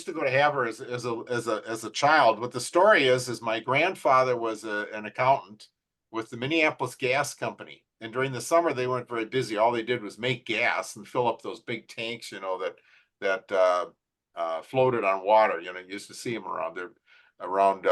to go to Havre as a child. What the story is my grandfather was an accountant with the Minneapolis gas company. And during the summer, they weren't very busy. All they did was make gas and fill up those big tanks, that floated on water. You used to see them around there, around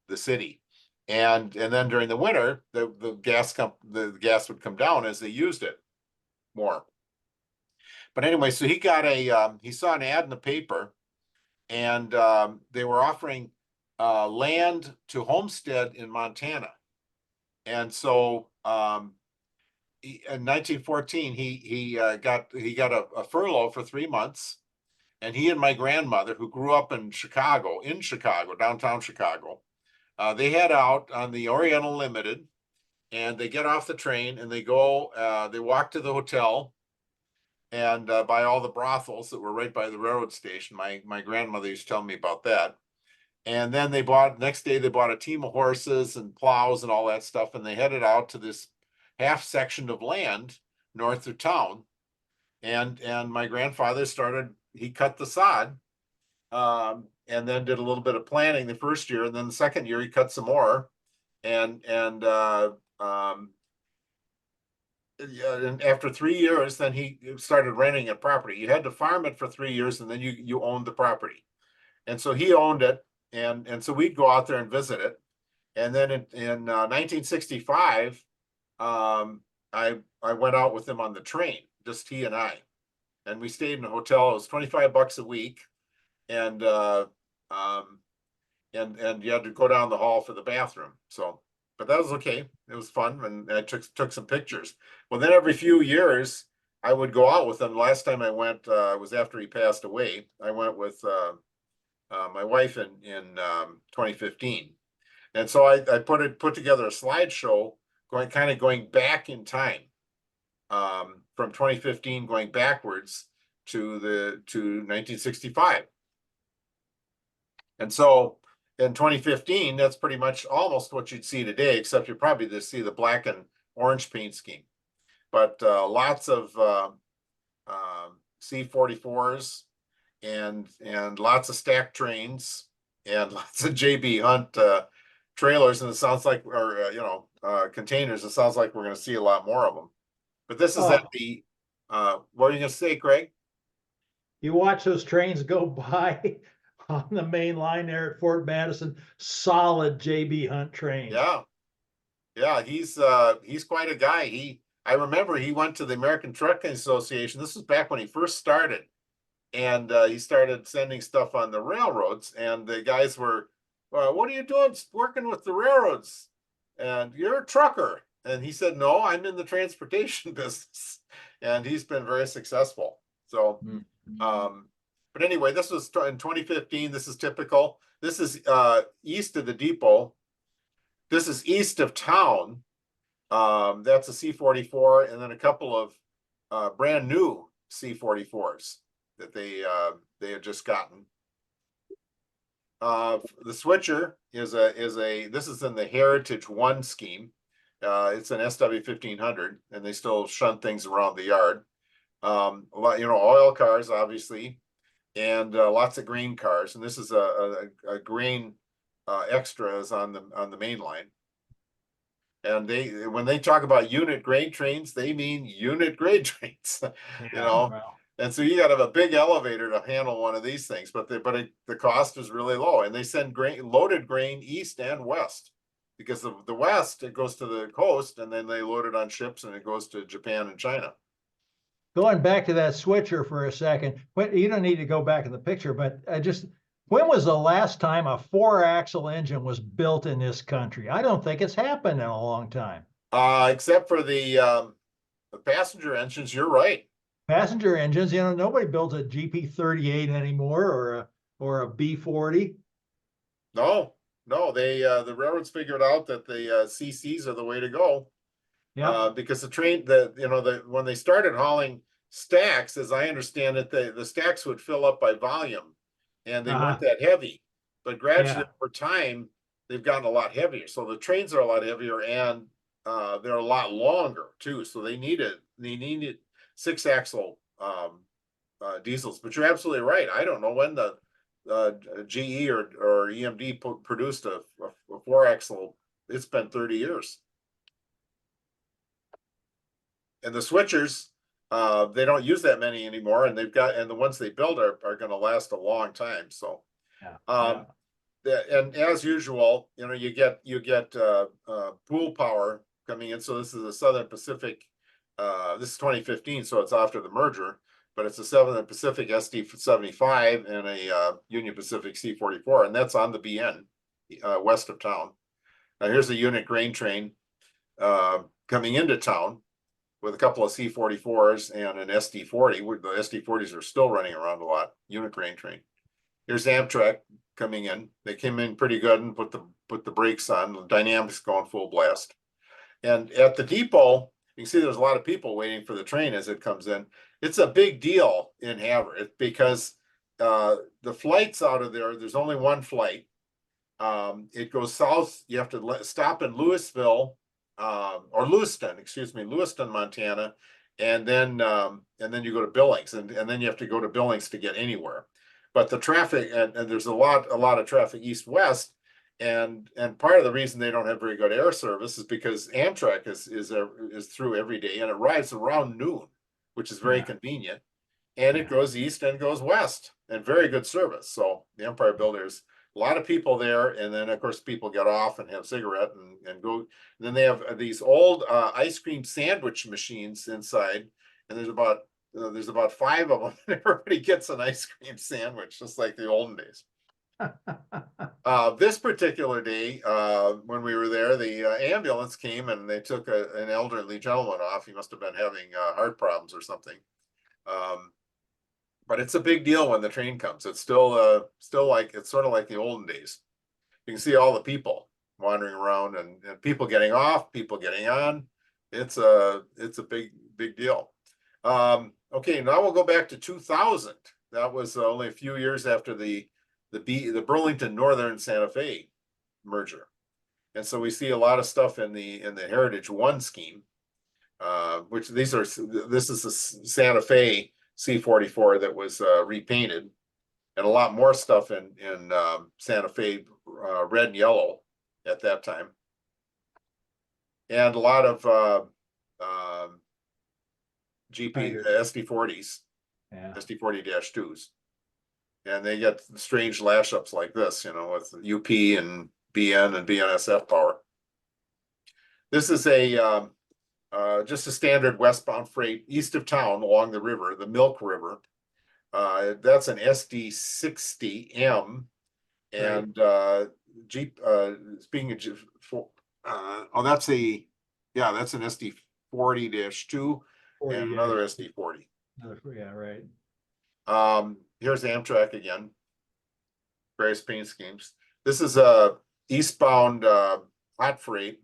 the city. And then during the winter, the gas would come down as they used it more. But anyway, so he saw an ad in the paper, and they were offering land to homestead in Montana. And so in 1914, he got a furlough for 3 months, and he and my grandmother, who grew up in Chicago, downtown Chicago, they head out on the Oriental Limited, and they get off the train and they walk to the hotel and by all the brothels that were right by the railroad station. My grandmother used to tell me about that. And then next day they bought a team of horses and plows and all that stuff, and they headed out to this half section of land north of town. And my grandfather he cut the sod, and then did a little bit of planting the first year, and then the second year he cut some more, and after 3 years, then he started renting a property. You had to farm it for 3 years, and then you owned the property. And so he owned it, and so we'd go out there and visit it. And then in 1965, I went out with him on the train, just he and I, and we stayed in a hotel. It was $25 a week, and you had to go down the hall for the bathroom. So, but that was okay. It was fun, and I took some pictures. Well, then every few years I would go out with him. Last time I went was after he passed away. I went with my wife in 2015, and so I put together a slideshow going back in time, from 2015 going backwards to 1965. And so in 2015, that's pretty much almost what you'd see today, except you probably just see the black and orange paint scheme. But lots of C-44s and lots of stack trains and lots of JB Hunt trailers, and it sounds like, or containers. It sounds like we're going to see a lot more of them. But this is at the what are you going to say, Greg? You watch those trains go by on the main line there at Fort Madison. Solid JB Hunt train. Yeah, he's quite a guy. I remember he went to the American Trucking Association. This was back when he first started, and he started sending stuff on the railroads. And the guys were, well, "What are you doing working with the railroads? And you're a trucker." And he said, "No, I'm in the transportation business." And he's been very successful. So, but anyway, this was in 2015. This is typical. This is east of the depot. This is east of town. That's a C-44, and then a couple of brand new C-44s that they had just gotten. The switcher is this is in the Heritage 1 scheme. It's an SW1500, and they still shunt things around the yard. Oil cars, obviously, and lots of grain cars. And this is a grain extras on the main line. And when they talk about unit grade trains, they mean unit grade trains. Wow. And so you got to have a big elevator to handle one of these things, but the cost is really low. And they send loaded grain east and west, because of the west, it goes to the coast, and then they load it on ships, and it goes to Japan and China. Going back to that switcher for a second, you don't need to go back in the picture, but when was the last time a 4-axle engine was built in this country? I don't think it's happened in a long time. Except for the passenger engines, you're right. Passenger engines, nobody builds a GP38 anymore, or a B40. No, the railroads figured out that the CCs are the way to go. Yeah. Because the train, when they started hauling stacks, as I understand it, the stacks would fill up by volume, and they weren't that heavy. But gradually over time, they've gotten a lot heavier. So the trains are a lot heavier, and they're a lot longer too. So they needed 6-axle diesels. But you're absolutely right. I don't know when the GE or EMD produced a 4-axle, it's been 30 years. And the switchers, they don't use that many anymore, and the ones they build are going to last a long time. So, Yeah. and as usual, you get pool power coming in. So this is a Southern Pacific. This is 2015, so it's after the merger, but it's a Southern Pacific SD75 and a Union Pacific C44, and that's on the BN west of town. Now here's a unit grain train coming into town with a couple of C44s and an SD40. The SD40s are still running around a lot. Unit grain train. Here's Amtrak coming in. They came in pretty good and put the brakes on. The dynamics going full blast. And at the depot, you can see there's a lot of people waiting for the train as it comes in. It's a big deal in Havre because the flights out of there's only one flight. It goes south. You have to stop in Louisville or Lewiston, Lewiston, Montana, and then you go to Billings, and then you have to go to Billings to get anywhere. But the traffic and there's a lot of traffic east-west, and part of the reason they don't have very good air service is because Amtrak is through every day, and it arrives around noon, which is very convenient, and it goes east and goes west, and very good service. So the Empire Builders, a lot of people there, and then of course people get off and have a cigarette and go. And then they have these old ice cream sandwich machines inside, and there's about 5 of them. Everybody gets an ice cream sandwich, just like the olden days. This particular day, when we were there, the ambulance came and they took an elderly gentleman off. He must have been having heart problems or something. But it's a big deal when the train comes. It's still like, it's sort of like the olden days. You can see all the people wandering around and people getting off, people getting on. It's a big deal. Okay, now we'll go back to 2000. That was only a few years after the Burlington Northern Santa Fe merger. And so we see a lot of stuff in the Heritage One scheme, which this is the Santa Fe C44 that was repainted, and a lot more stuff in Santa Fe red and yellow at that time, and a lot of GP SD40s, SD40-2s, and they get strange lash ups like this, with UP and BN and BNSF power. This is a just a standard westbound freight east of town along the river, the Milk River. That's an SD60M, and Jeep. Speaking of Jeep, that's an SD40-2 and another SD40. Yeah, right. Here's Amtrak again. Various paint schemes. This is a eastbound hot freight.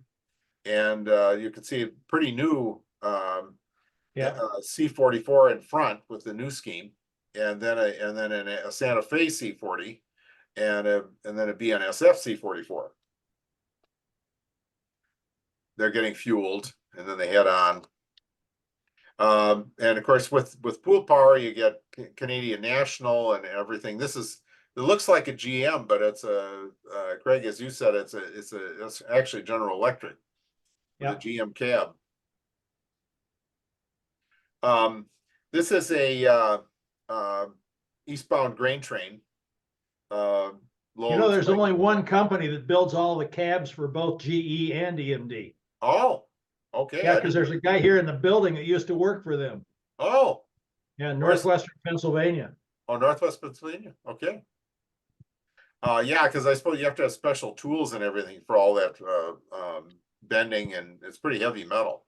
And you can see a pretty new C44 in front with the new scheme, and then a Santa Fe C40, and then a BNSF C44. They're getting fueled, and then they head on. And of course, with pool power, you get Canadian National and everything. It looks like a GM, but it's Craig, as you said, it's actually General Electric. The GM cab. This is a eastbound grain train. There's only one company that builds all the cabs for both GE and EMD. Oh, okay. Yeah, because there's a guy here in the building that used to work for them. Oh. Yeah, Northwestern Pennsylvania. Oh, Northwest Pennsylvania. Okay. Yeah, because I suppose you have to have special tools and everything for all that bending, and it's pretty heavy metal.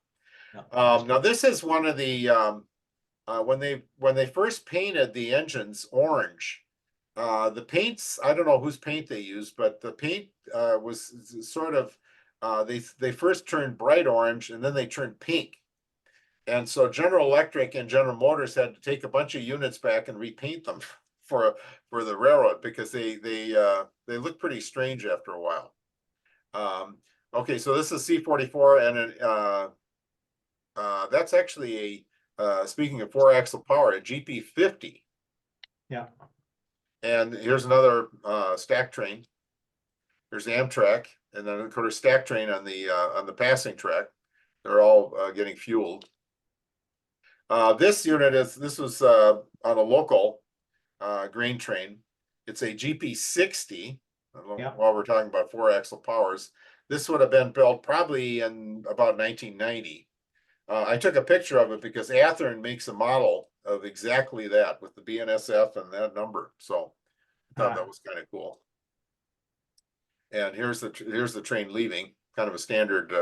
Now this is one of the when they first painted the engines orange, the paints, I don't know whose paint they used, but the paint was sort of they first turned bright orange and then they turned pink. And so General Electric and General Motors had to take a bunch of units back and repaint them for the railroad, because they look pretty strange after a while. Okay, so this is C44, and that's actually a speaking of 4-axle power, a GP50. Yeah. And here's another stack train. There's the Amtrak, and then of course stack train on the passing track. They're all getting fueled. This unit this was on a local grain train. It's a GP60. Yep. While we're talking about 4-axle powers, this would have been built probably in about 1990. I took a picture of it because Athearn makes a model of exactly that with the BNSF and that number. So I thought that was kind of cool. And here's the train leaving, kind of a standard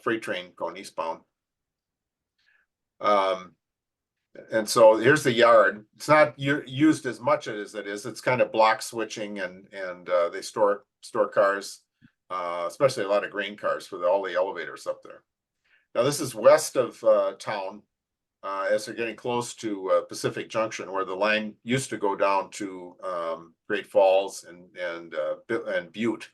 freight train going eastbound. And so here's the yard. It's not used as much as it is. It's kind of block switching, and they store cars, especially a lot of grain cars with all the elevators up there. Now this is west of town, as they're getting close to Pacific Junction, where the line used to go down to Great Falls and Butte.